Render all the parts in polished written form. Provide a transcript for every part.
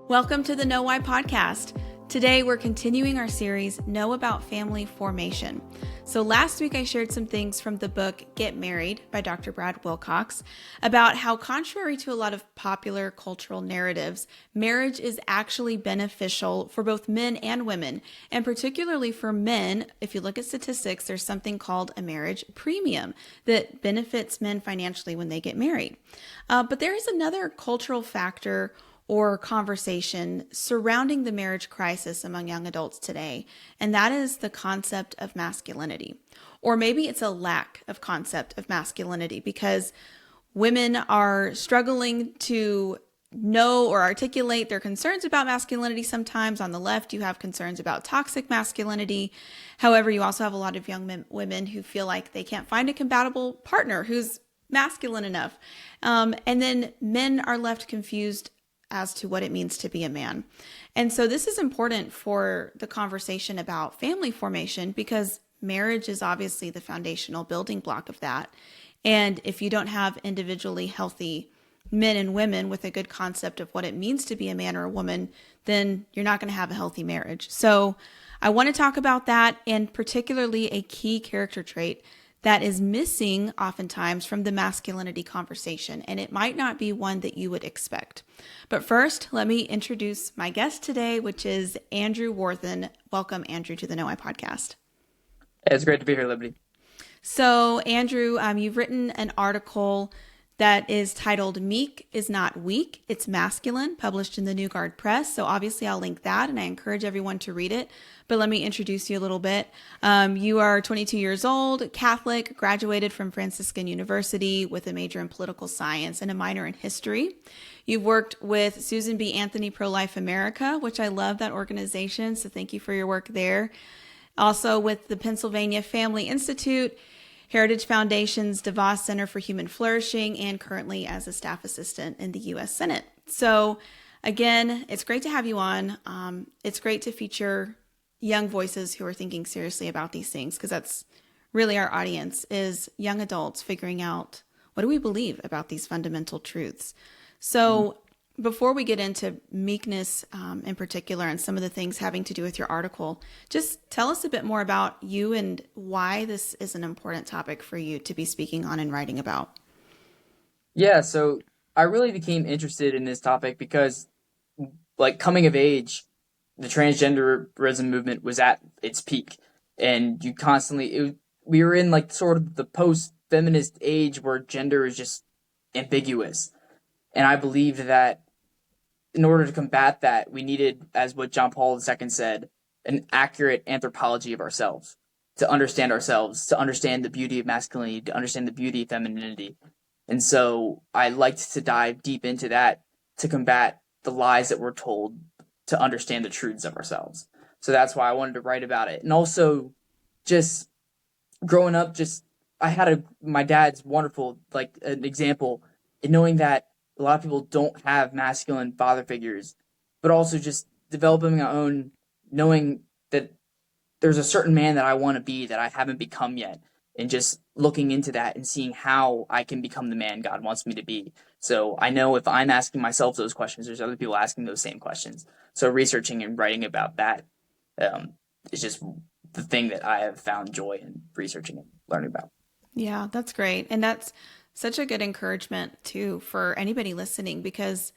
Welcome to the Know Why podcast. Today we're continuing our series, Know About Family Formation. So last week I shared some things from the book Get Married by Dr. Brad Wilcox about how, contrary to a lot of popular cultural narratives, marriage is actually beneficial for both men and women. And particularly for men, if you look at statistics, there's something called a marriage premium that benefits men financially when they get married. But there is another cultural factor or conversation surrounding the marriage crisis among young adults today, and that is the concept of masculinity. Or maybe it's a lack of concept of masculinity because women are struggling to know or articulate their concerns about masculinity sometimes. On the left, you have concerns about toxic masculinity. However, you also have a lot of young women who feel like they can't find a compatible partner who's masculine enough. And then men are left confused as to what it means to be a man. And so this is important for the conversation about family formation because marriage is obviously the foundational building block of that. And if you don't have individually healthy men and women with a good concept of what it means to be a man or a woman, then you're not going to have a healthy marriage. So I want to talk about that, and particularly a key character trait that is missing oftentimes from the masculinity conversation, and it might not be one that you would expect. But first, let me introduce my guest today, which is Andrew Warthen. Welcome, Andrew, to the Know Why podcast. Yeah, it's great to be here, Liberty. So, Andrew, you've written an article that is titled Meek is Not Weak, It's Masculine, published in the New Guard Press. So obviously I'll link that and I encourage everyone to read it. But let me introduce you a little bit. You are 22 years old, Catholic, graduated from Franciscan University with a major in political science and a minor in history. You've worked with Susan B. Anthony Pro-Life America, which I love that organization. So thank you for your work there. Also with the Pennsylvania Family Institute, Heritage Foundation's DeVos Center for Human Flourishing, and currently as a staff assistant in the U.S. Senate. So again, it's great to have you on. It's great to feature young voices who are thinking seriously about these things, because that's really our audience, is young adults figuring out, what do we believe about these fundamental truths? So before we get into meekness in particular and some of the things having to do with your article, just tell us a bit more about you and why this is an important topic for you to be speaking on and writing about. Yeah, so I really became interested in this topic because, like, coming of age, the transgenderism movement was at its peak. And you constantly, we were in, like, sort of the post-feminist age where gender is just ambiguous. And I believed that in order to combat that, we needed, as what John Paul II said, an accurate anthropology of ourselves, to understand the beauty of masculinity, to understand the beauty of femininity. And so I liked to dive deep into that to combat the lies that we're told, to understand the truths of ourselves. So that's why I wanted to write about it. And also, just growing up, I had my dad's wonderful, like, an example in knowing that a lot of people don't have masculine father figures, but also just developing my own, knowing that there's a certain man that I want to be that I haven't become yet, and just looking into that and seeing how I can become the man God wants me to be. So I know if I'm asking myself those questions, there's other people asking those same questions. So researching and writing about that is just the thing that I have found joy in researching and learning about. Yeah, that's great. And that's such a good encouragement too for anybody listening, because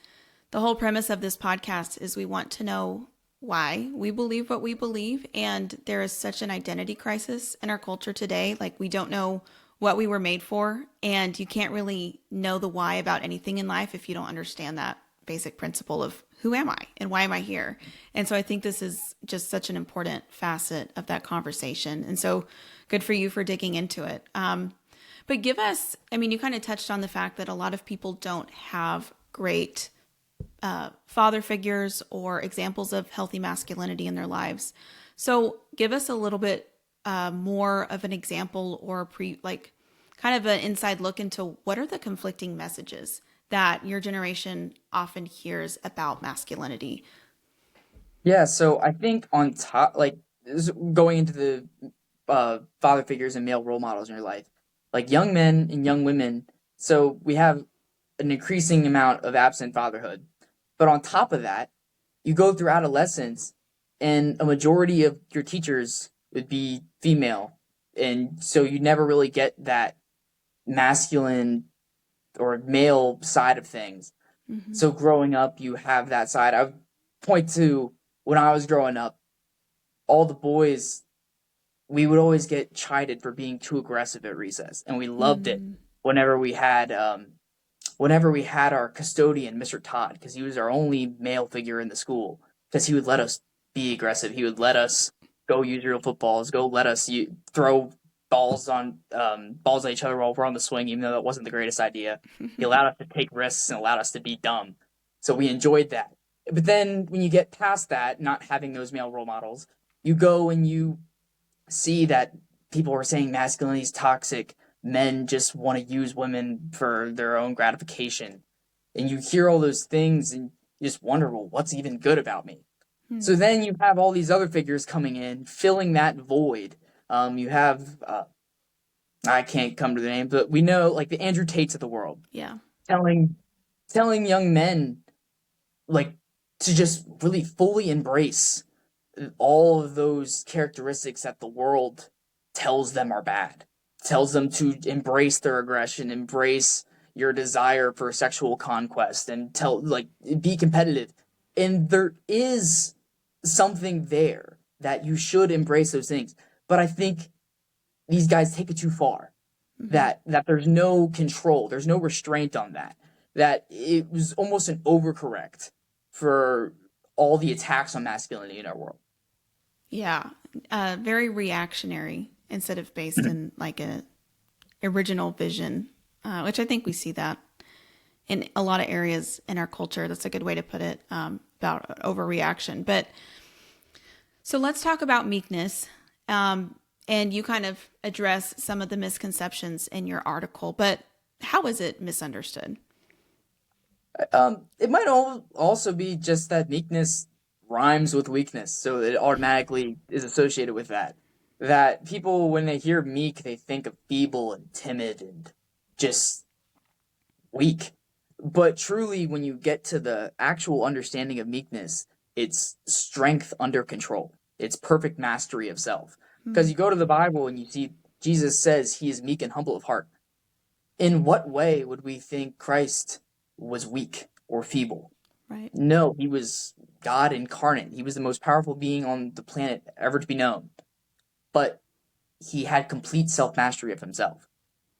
the whole premise of this podcast is we want to know why we believe what we believe. And there is such an identity crisis in our culture today. Like, we don't know what we were made for, and you can't really know the why about anything in life if you don't understand that basic principle of who am I and why am I here? And so I think this is just such an important facet of that conversation. And so good for you for digging into it. But give us, you kind of touched on the fact that a lot of people don't have great father figures or examples of healthy masculinity in their lives. So give us a little bit more of an example, or kind of an inside look into what are the conflicting messages that your generation often hears about masculinity. Yeah, so I think on top, like, going into the father figures and male role models in your life, like young men and young women, so we have an increasing amount of absent fatherhood. But on top of that, you go through adolescence, and a majority of your teachers would be female, and so you never really get that masculine or male side of things. Mm-hmm. So growing up, you have that side. I would point to when I was growing up, all the boys, we would always get chided for being too aggressive at recess, and we loved it Mm-hmm. whenever we had whenever we had our custodian, Mr. Todd, because he was our only male figure in the school, because he would let us be aggressive. He would let us go use real footballs, go let us throw balls at each other while we're on the swing, even though that wasn't the greatest idea. He allowed us to take risks and allowed us to be dumb. So we enjoyed that. But then when you get past that, not having those male role models, you go and you see that people are saying masculinity is toxic. Men just want to use women for their own gratification. And you hear all those things and you just wonder, well, what's even good about me? So then you have all these other figures coming in, filling that void. You have, I can't come to the name, but we know like the Andrew Tates of the world. Yeah. Telling young men like to just really fully embrace all of those characteristics that the world tells them are bad, tells them to embrace their aggression, embrace your desire for sexual conquest, and be competitive. And there is something there that you should embrace those things. But I think these guys take it too far. Mm-hmm. That there's no control, there's no restraint on that. That it was almost an overcorrect for all the attacks on masculinity in our world. Yeah. Very reactionary instead of based in like a original vision, which I think we see that in a lot of areas in our culture. That's a good way to put it, about overreaction. But so let's talk about meekness. And you kind of address some of the misconceptions in your article, but how is it misunderstood? It might also be just that meekness rhymes with weakness, so it automatically is associated with that. That people, when they hear meek, they think of feeble and timid and just weak. But truly, when you get to the actual understanding of meekness, it's strength under control. It's perfect mastery of self. Because you go to the Bible and you see Jesus says he is meek and humble of heart. In what way would we think Christ was weak or feeble? Right. No, he was God incarnate. He was the most powerful being on the planet ever to be known. But he had complete self-mastery of himself.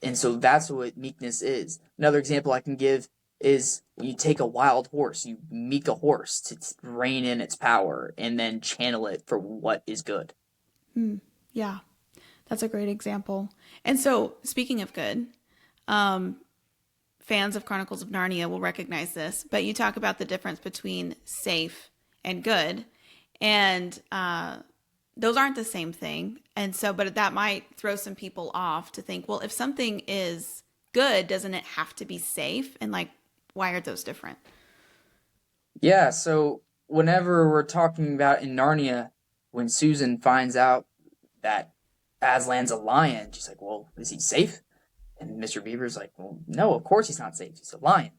And so that's what meekness is. Another example I can give is when you take a wild horse, you meek a horse to rein in its power and then channel it for what is good. Yeah, that's a great example. And so, speaking of good, fans of Chronicles of Narnia will recognize this, but you talk about the difference between safe and good, and those aren't the same thing. And so, but that might throw some people off to think, well, if something is good, doesn't it have to be safe? And like, why are those different? Yeah, so whenever we're talking about in Narnia, when Susan finds out that Aslan's a lion, she's like, well, is he safe? And Mr. Beaver's like, well, no, of course he's not safe. He's a lion.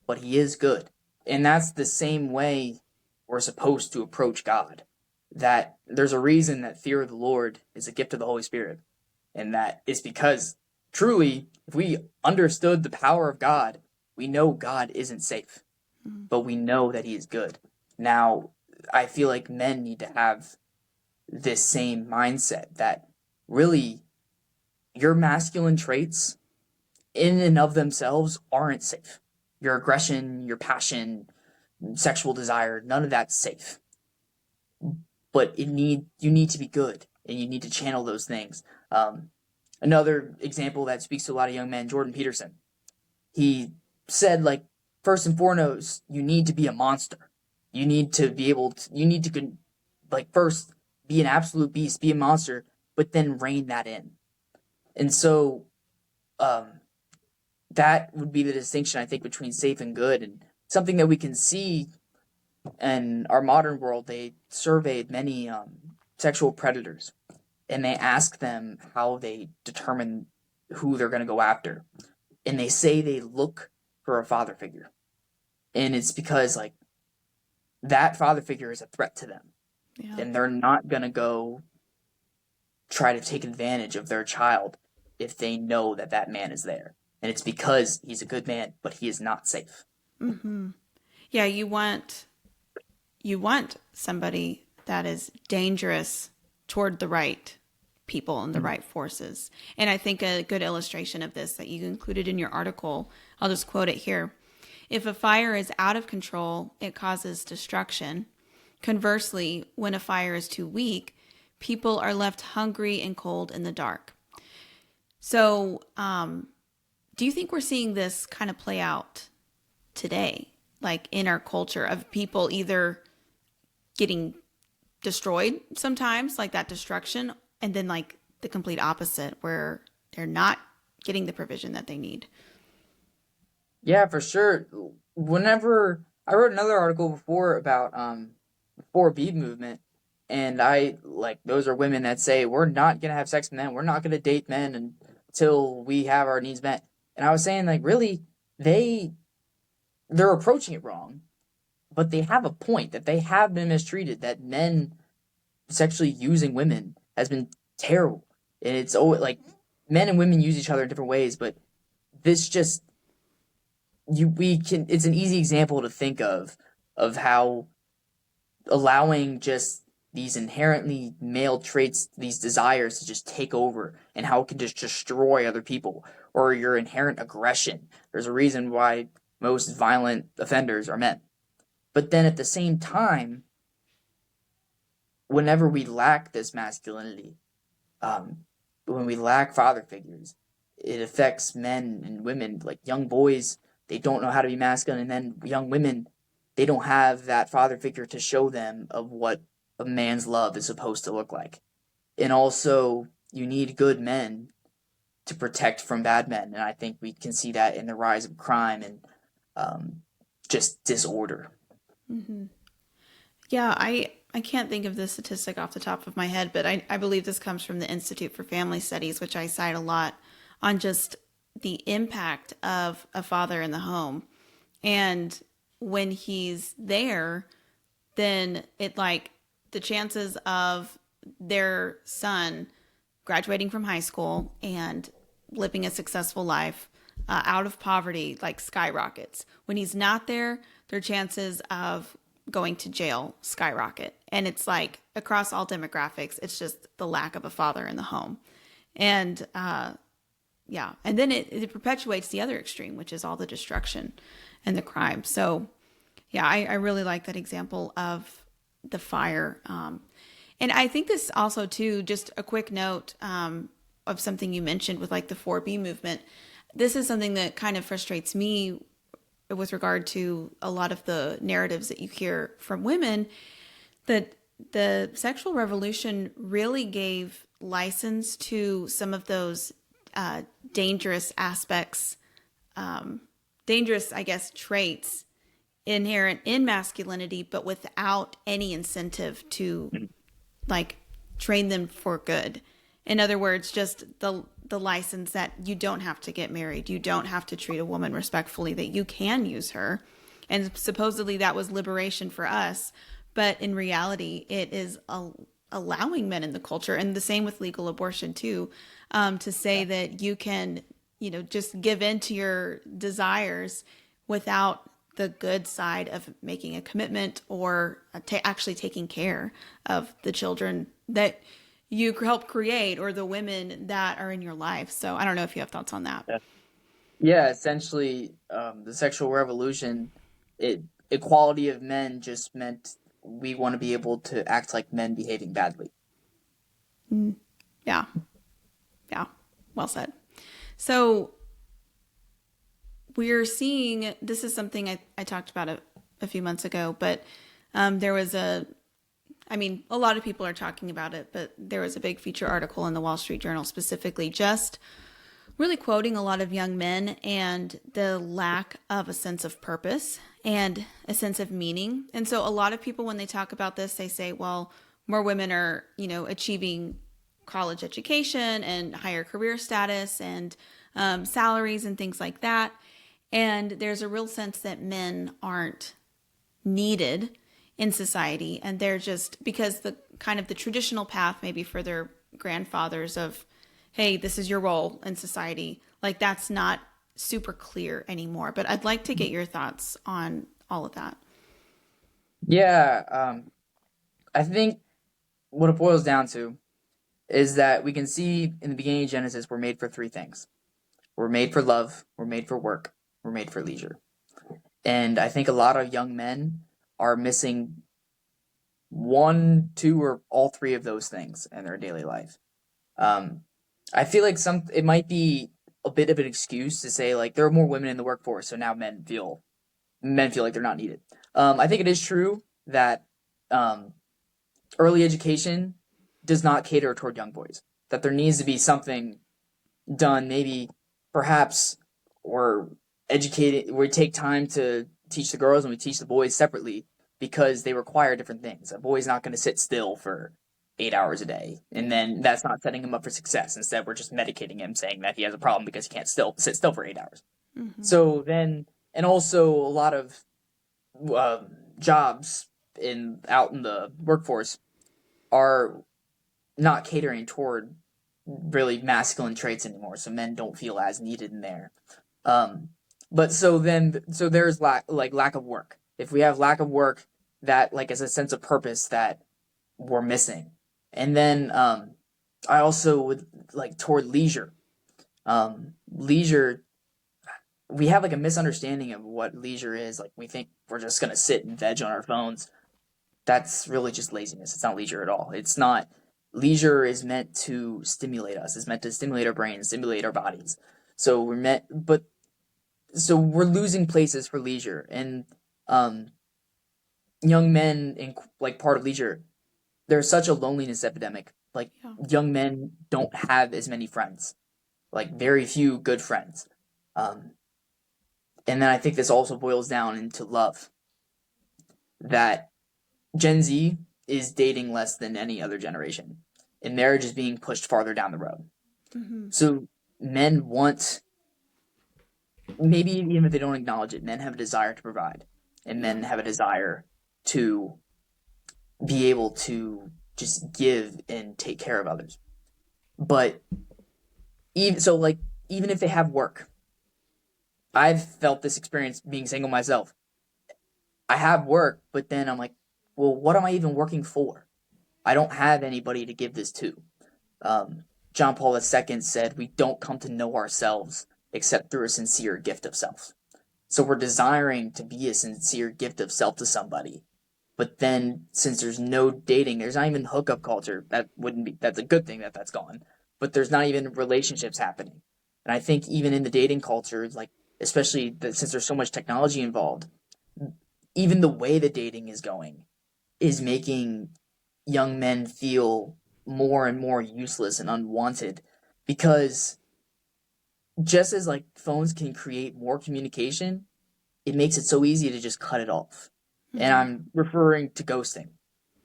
But he is good. And that's the same way we're supposed to approach God. That there's a reason that fear of the Lord is a gift of the Holy Spirit. And that is because, truly, if we understood the power of God, we know God isn't safe. But we know that he is good. Now, I feel like men need to have this same mindset that really your masculine traits in and of themselves aren't safe. Your aggression, your passion, sexual desire, none of that's safe. But you need to be good, and you need to channel those things. Another example that speaks to a lot of young men, Jordan Peterson. He said, like, first and foremost, you need to be a monster. You need to be able to, you need to, like, first be an absolute beast, be a monster, but then rein that in. And so, that would be the distinction, I think, between safe and good, and something that we can see in our modern world. They surveyed many sexual predators, and they asked them how they determine who they're going to go after. And they say they look for a father figure. And it's because, like, that father figure is a threat to them. Yeah. And they're not going to go try to take advantage of their child if they know that that man is there. And it's because he's a good man, but he is not safe. Mm-hmm. Yeah, you want somebody that is dangerous toward the right people and the right forces. And I think a good illustration of this that you included in your article, I'll just quote it here. If a fire is out of control, it causes destruction. Conversely, when a fire is too weak, people are left hungry and cold in the dark. So, do you think we're seeing this kind of play out today, like in our culture of people either getting destroyed sometimes, like that destruction, and then like the complete opposite where they're not getting the provision that they need? Yeah, for sure. Whenever I wrote another article before about 4B movement, and I like those are women that say we're not gonna have sex with men, we're not gonna date men until we have our needs met. And I was saying like really they they're approaching it wrong, but they have a point that they have been mistreated, that men sexually using women has been terrible. And it's always like men and women use each other in different ways, but this just we can it's an easy example to think of how allowing just these inherently male traits, these desires to just take over, and how it can just destroy other people, or your inherent aggression. There's a reason why most violent offenders are men. But then at the same time, whenever we lack this masculinity, when we lack father figures, it affects men and women. Like young boys, they don't know how to be masculine, and then young women, they don't have that father figure to show them of what a man's love is supposed to look like. And also, you need good men to protect from bad men, and I think we can see that in the rise of crime and just disorder. Mm-hmm. Yeah, I can't think of the statistic off the top of my head, but I believe this comes from the Institute for Family Studies, which I cite a lot on just the impact of a father in the home. And when he's there, then it like the chances of their son graduating from high school and living a successful life out of poverty like skyrockets. When he's not there, their chances of going to jail skyrocket. And it's like across all demographics, it's just the lack of a father in the home. And yeah, and then it perpetuates the other extreme, which is all the destruction and the crime. So yeah, I really like that example of the fire. And I think this also too, just a quick note of something you mentioned with like the 4B movement. This is something that kind of frustrates me with regard to a lot of the narratives that you hear from women, that the sexual revolution really gave license to some of those dangerous aspects, dangerous, I guess, traits inherent in masculinity, but without any incentive to like train them for good. In other words, just the license that you don't have to get married, you don't have to treat a woman respectfully, that you can use her. And supposedly that was liberation for us, but in reality, it is allowing men in the culture, and the same with legal abortion too, to say that you can, just give in to your desires without the good side of making a commitment or actually taking care of the children that you help create or the women that are in your life. So I don't know if you have thoughts on that. Yeah, essentially, the sexual revolution, equality of men just meant we want to be able to act like men behaving badly. Yeah. Yeah. Well said. So we're seeing, this is something I talked about a few months ago, but there was a lot of people are talking about it, but there was a big feature article in the Wall Street Journal specifically just really quoting a lot of young men and the lack of a sense of purpose and a sense of meaning. And so a lot of people, when they talk about this, they say, well, more women are, achieving college education and higher career status and salaries and things like that. And there's a real sense that men aren't needed in society, and they're just, because the kind of the traditional path maybe for their grandfathers of, hey, this is your role in society, like that's not super clear anymore. But I'd like to get your thoughts on all of that. Yeah, I think what it boils down to is that we can see in the beginning of Genesis, we're made for three things. We're made for love, we're made for work, we're made for leisure. And I think a lot of young men are missing one, two, or all three of those things in their daily life. Um, I feel like it might be a bit of an excuse to say like there are more women in the workforce, so now men feel like they're not needed. I think it is true that um, early education does not cater toward young boys. That there needs to be something done, maybe perhaps, or educated, we take time to teach the girls and we teach the boys separately because they require different things. A boy's not going to sit still for 8 hours a day, and then that's not setting him up for success. Instead, we're just medicating him, saying that he has a problem because he can't sit still for 8 hours. Mm-hmm. So then, and also a lot of jobs out in the workforce are not catering toward really masculine traits anymore, so men don't feel as needed in there. But so there's lack of work. If we have lack of work, that like is a sense of purpose that we're missing. And then I also would like toward leisure. Leisure, we have like a misunderstanding of what leisure is. Like we think we're just gonna sit and veg on our phones. That's really just laziness. It's not leisure at all. It's not. Leisure is meant to stimulate us. It's meant to stimulate our brains, stimulate our bodies. So we're losing places for leisure, and young men in like part of leisure, there's such a loneliness epidemic. Like young men don't have as many friends, like very few good friends. And then I think this also boils down into love. That Gen Z is dating less than any other generation, and marriage is being pushed farther down the road. Mm-hmm. So men want, maybe even if they don't acknowledge it, men have a desire to provide, and men have a desire to be able to just give and take care of others. But even if they have work, I've felt this experience being single myself. I have work, but then I'm like, well, what am I even working for? I don't have anybody to give this to. John Paul II said, we don't come to know ourselves except through a sincere gift of self. So we're desiring to be a sincere gift of self to somebody. But then, since there's no dating, there's not even hookup culture. That's a good thing that's gone. But there's not even relationships happening. And I think even in the dating culture, like, especially since there's so much technology involved, even the way the dating is going is making young men feel more and more useless and unwanted, because just as like phones can create more communication, it makes it so easy to just cut it off. Mm-hmm. And I'm referring to ghosting.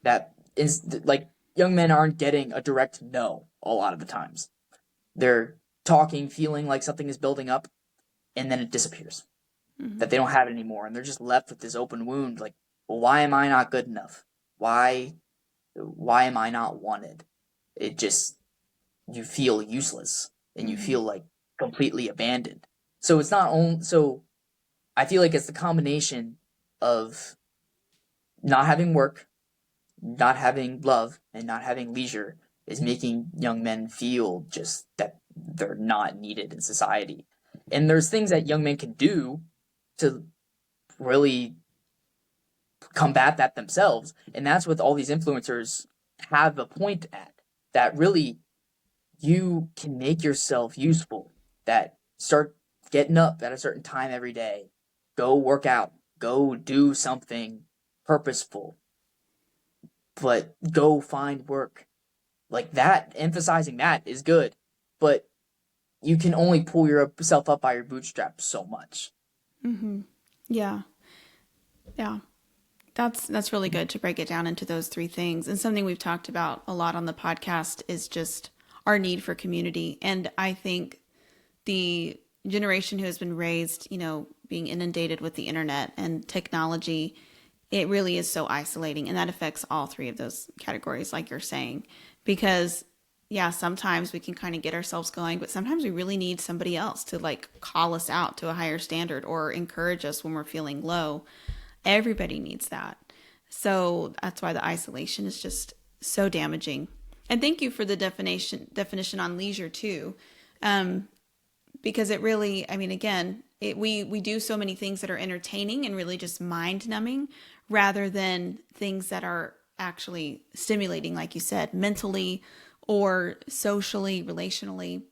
That is like young men aren't getting a direct no a lot of the times. They're talking, feeling like something is building up, and then it disappears. Mm-hmm. That they don't have it anymore, and they're just left with this open wound. Like, well, why am I not good enough? Why am I not wanted? It just, you feel useless, and you feel like completely abandoned. So it's not only, so I feel like it's the combination of not having work, not having love, and not having leisure is making young men feel just that they're not needed in society. And there's things that young men can do to really combat that themselves. And that's what all these influencers have a point at. That really, you can make yourself useful. That start getting up at a certain time every day. Go work out. Go do something purposeful. But go find work. Like that, emphasizing that is good. But you can only pull yourself up by your bootstraps so much. Mm-hmm. Yeah. Yeah. That's really good to break it down into those three things. And something we've talked about a lot on the podcast is just our need for community. And I think the generation who has been raised, being inundated with the internet and technology, it really is so isolating. And that affects all three of those categories, like you're saying, because yeah, sometimes we can kind of get ourselves going, but sometimes we really need somebody else to like call us out to a higher standard or encourage us when we're feeling low. Everybody needs that. So that's why the isolation is just so damaging. And thank you for the definition on leisure too. Because it really, I mean, again, we do so many things that are entertaining and really just mind numbing rather than things that are actually stimulating, like you said, mentally or socially, relationally.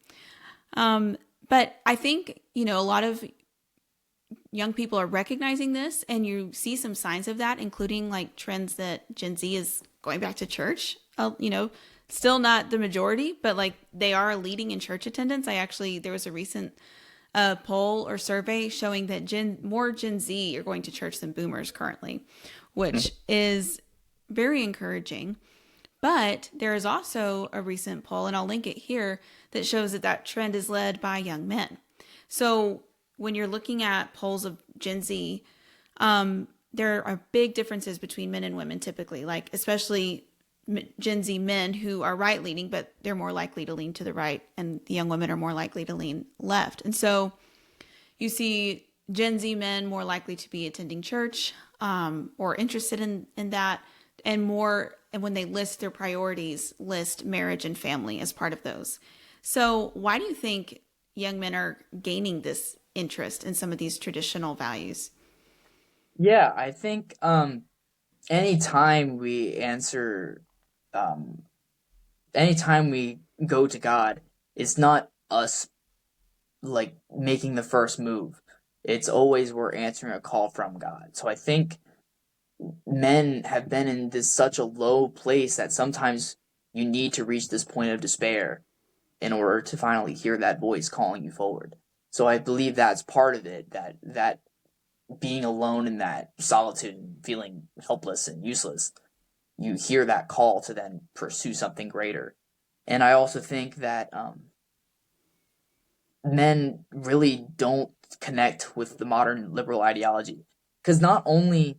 But I think, a lot of young people are recognizing this, and you see some signs of that, including like trends that Gen Z is going back to church, still not the majority, but like they are leading in church attendance. There was a recent poll or survey showing that more Gen Z are going to church than boomers currently, which is very encouraging. But there is also a recent poll, and I'll link it here, that shows that trend is led by young men. So when you're looking at polls of Gen Z, there are big differences between men and women typically, like especially Gen Z men who are right leaning, but they're more likely to lean to the right, and the young women are more likely to lean left. And so you see Gen Z men more likely to be attending church or interested in that, and when they list their priorities, list marriage and family as part of those. So why do you think young men are gaining this interest in some of these traditional values? Yeah, I think anytime we answer, um, anytime we go to God, it's not us like making the first move. It's always we're answering a call from God. So I think men have been in this such a low place that sometimes you need to reach this point of despair in order to finally hear that voice calling you forward. So I believe that's part of it, that being alone in that solitude and feeling helpless and useless, you hear that call to then pursue something greater. And I also think that men really don't connect with the modern liberal ideology, because not only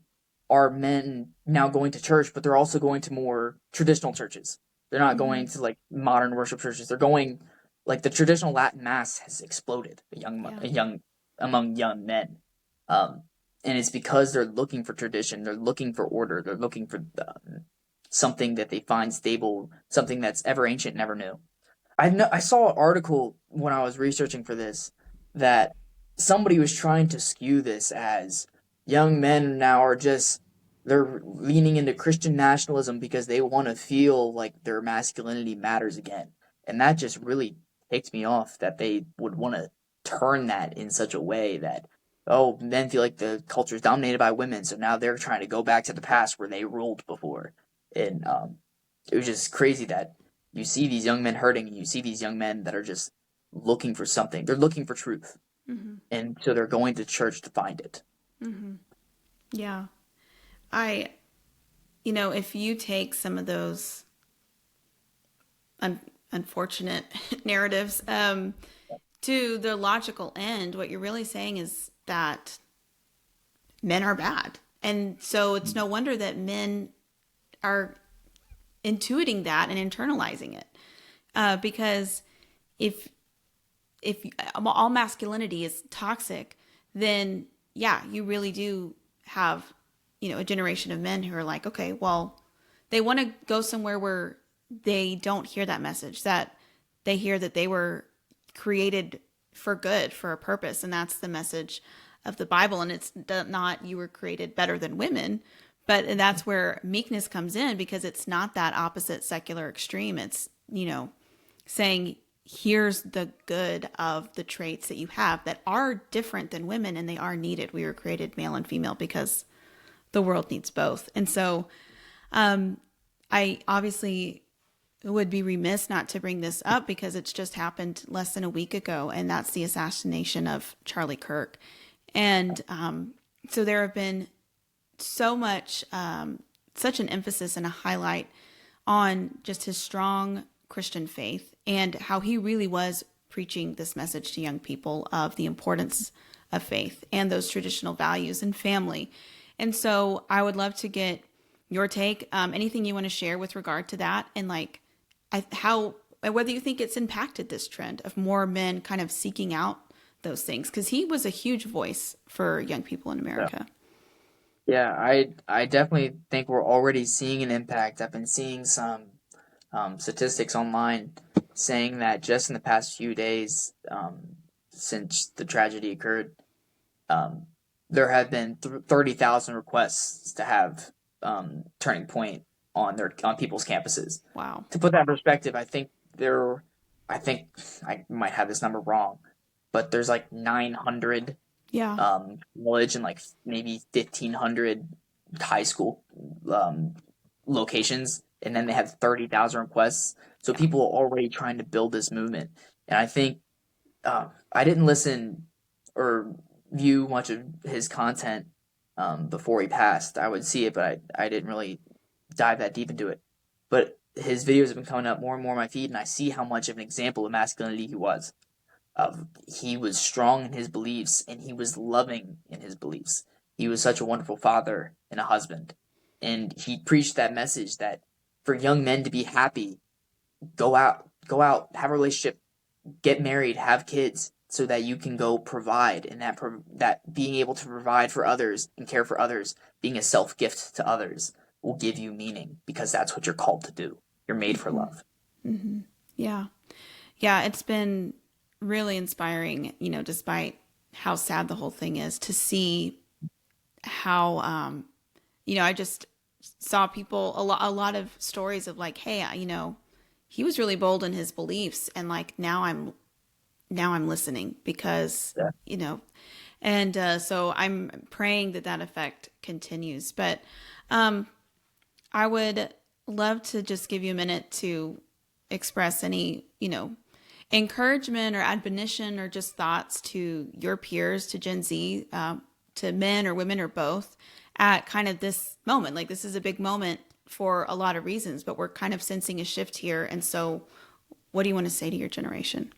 are men now going to church, but they're also going to more traditional churches. They're not going to like modern worship churches. They're going like the traditional Latin mass has exploded among young men. Um, and it's because they're looking for tradition, they're looking for order, they're looking for something that they find stable, something that's ever ancient, never new. I saw an article when I was researching for this that somebody was trying to skew this as young men now are just they're leaning into Christian nationalism because they want to feel like their masculinity matters again. And that just really takes me off that they would want to turn that in such a way that, oh, men feel like the culture is dominated by women, so now they're trying to go back to the past where they ruled before. And it was just crazy that you see these young men hurting, and you see these young men that are just looking for something. They're looking for truth. Mm-hmm. And so they're going to church to find it. Mm-hmm. Yeah. If you take some of those unfortunate narratives to the logical end, what you're really saying is that men are bad. And so it's no wonder that men are intuiting that and internalizing it. Because if all masculinity is toxic, then yeah, you really do have, a generation of men who are like, okay, well, they want to go somewhere where they don't hear that message, that they hear that they were created for good, for a purpose. And that's the message of the Bible. And it's not you were created better than women, and that's where meekness comes in, because it's not that opposite secular extreme. It's, saying here's the good of the traits that you have that are different than women, and they are needed. We were created male and female because the world needs both. And so I obviously would be remiss not to bring this up, because it's just happened less than a week ago, and that's the assassination of Charlie Kirk. And so there have been such an emphasis and a highlight on just his strong Christian faith and how he really was preaching this message to young people of the importance of faith and those traditional values and family. And so I would love to get your take, anything you want to share with regard to that, and like how, whether you think it's impacted this trend of more men kind of seeking out those things, because he was a huge voice for young people in Yeah. America. Yeah, I definitely think we're already seeing an impact. I've been seeing some statistics online saying that just in the past few days, since the tragedy occurred, um, there have been 30,000 requests to have Turning Point on people's campuses. Wow. To put that in perspective, I think I might have this number wrong, but there's like 900 Yeah. college and like maybe 1,500 high school um, locations, and then they have 30,000 requests. So Yeah. people are already trying to build this movement, and I think I didn't listen or view much of his content before he passed. I would see it, but I didn't really dive that deep into it. But his videos have been coming up more and more on my feed, and I see how much of an example of masculinity he was. He was strong in his beliefs, and he was loving in his beliefs. He was such a wonderful father and a husband, and he preached that message that for young men to be happy, go out, have a relationship, get married, have kids, so that you can go provide, and that being able to provide for others and care for others, being a self gift to others, will give you meaning because that's what you're called to do. You're made for Mm-hmm. love. Mm-hmm. Yeah. Yeah. It's been really inspiring, despite how sad the whole thing is, to see how, I just saw people, a lot of stories of like, hey, he was really bold in his beliefs, and like now I'm listening because Yeah. you know and so I'm praying that that effect continues. But I would love to just give you a minute to express any encouragement or admonition or just thoughts to your peers, to Gen Z, to men or women or both, at kind of this moment. Like, this is a big moment for a lot of reasons, but we're kind of sensing a shift here. And so what do you want to say to your generation?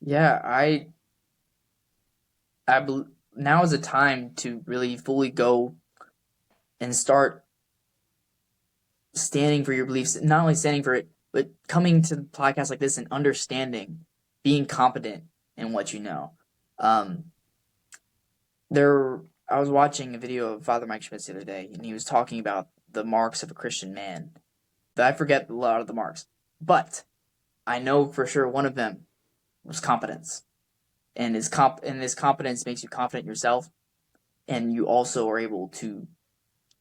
Yeah, now is a time to really fully go and start standing for your beliefs, not only standing for it, but coming to podcasts like this and understanding, being competent in what you know. Um, there, I was watching a video of Father Mike Schmitz the other day, and he was talking about the marks of a Christian man. I forget a lot of the marks, but I know for sure one of them was competence, and this competence makes you confident in yourself, and you also are able to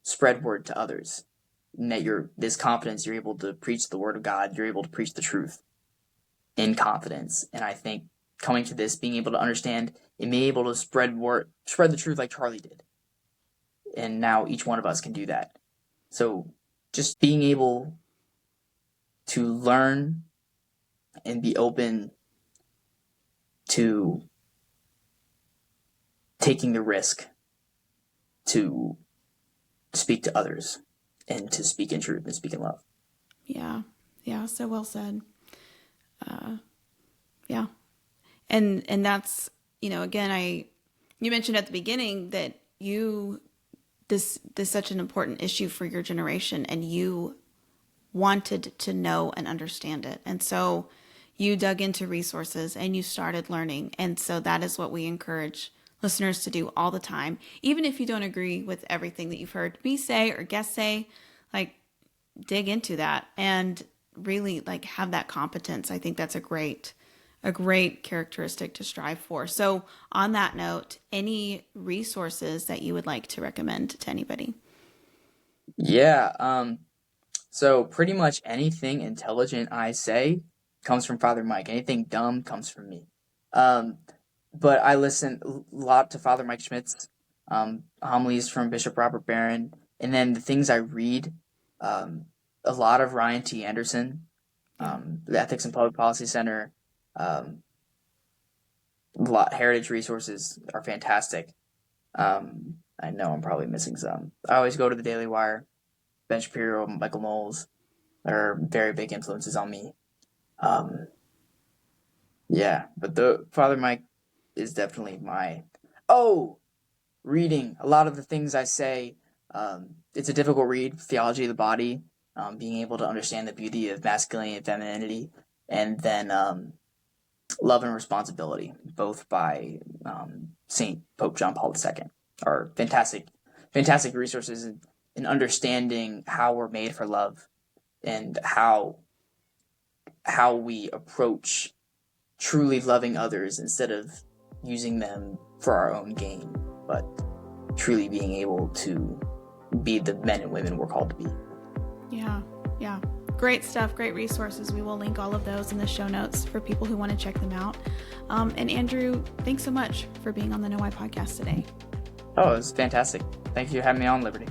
spread word to others. And that this confidence, you're able to preach the word of God, you're able to preach the truth in confidence. And I think coming to this, being able to understand and being able to spread the truth like Charlie did. And now each one of us can do that. So just being able to learn and be open to taking the risk to speak to others and to speak in truth and speak in love. Yeah. Yeah. So well said. Yeah. And that's, again, you mentioned at the beginning that this is such an important issue for your generation, and you wanted to know and understand it. And so you dug into resources and you started learning. And so that is what we encourage listeners to do all the time. Even if you don't agree with everything that you've heard me say or guests say, like, dig into that and really like have that competence. I think that's a great characteristic to strive for. So on that note, any resources that you would like to recommend to anybody? Yeah. So pretty much anything intelligent I say comes from Father Mike. Anything dumb comes from me. Um, but I listen a lot to Father Mike Schmitz, homilies from Bishop Robert Barron, and then the things I read, um, a lot of Ryan T. Anderson, Yeah. the Ethics and Public Policy Center, um, Heritage Resources are fantastic. I know I'm probably missing some. I always go to the Daily Wire, Ben Shapiro, Michael Knowles are very big influences on me. Um, yeah, but the Father Mike is definitely my. Oh, reading a lot of the things I say. It's a difficult read, Theology of the Body, being able to understand the beauty of masculinity and femininity, and then Love and Responsibility, both by Saint Pope John Paul II, are fantastic resources in understanding how we're made for love and how we approach truly loving others instead of using them for our own gain, but truly being able to be the men and women we're called to be. Yeah. Great stuff, great resources. We will link all of those in the show notes for people who want to check them out. And Andrew, thanks so much for being on the Know Why podcast today. Oh, it was fantastic. Thank you for having me on, Liberty.